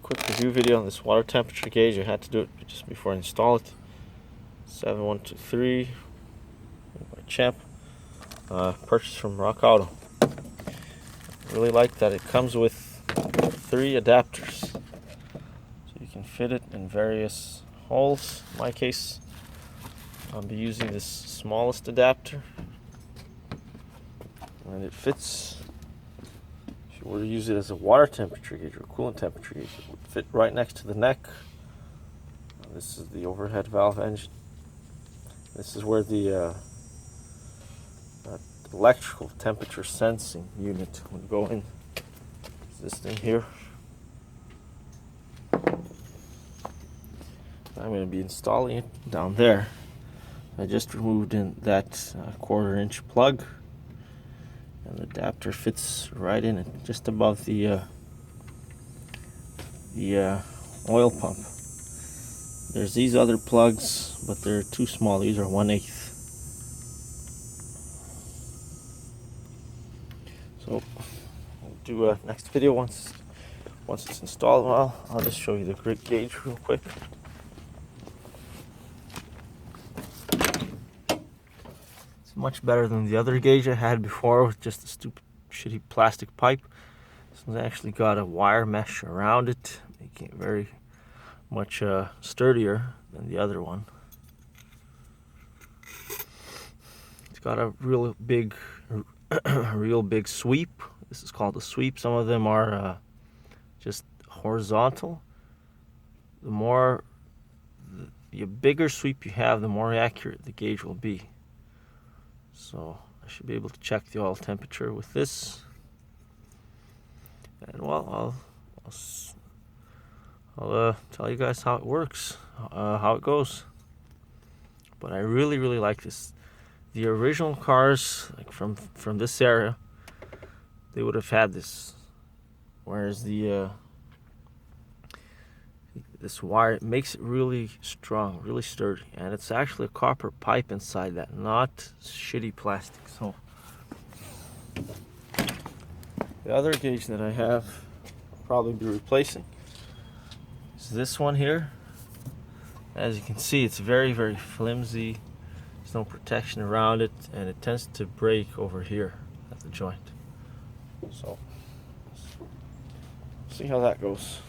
quick review video on this water temperature gauge. I had to do it just before I install it. 7123 by Champ. Purchased from RockAuto. Really like that it comes with 3 adapters, so you can fit it in various holes. In my case, I'll be using this smallest adapter, and it fits. If you were to use it as a water temperature gauge or coolant temperature gauge, it would fit right next to the neck. This is the overhead valve engine. This is where the electrical temperature sensing unit would go in. This thing here. I'm going to be installing it down there. I just removed that 1/4 inch plug, and the adapter fits right in it, just above the oil pump. There's these other plugs, but they're too small. These are 1/8. So we'll do a next video once it's installed. Well, I'll just show you the grit gauge real quick. It's much better than the other gauge I had before with just a stupid shitty plastic pipe. This one's actually got a wire mesh around it, making it very much sturdier than the other one. It's got a real big sweep. This is called a sweep. Some of them are just horizontal. The bigger sweep you have, the more accurate the gauge will be. So I should be able to check the oil temperature with this. And well, I'll tell you guys how it works, how it goes. But I really like this. The original cars, like from this area, they would have had this, whereas this wire, it makes it really strong, really sturdy, and it's actually a copper pipe inside that, not shitty plastic. So the other gauge that I have, I'll probably be replacing, is this one here. As you can see, it's very flimsy. There's no protection around it, and it tends to break over here at the joint. So see how that goes.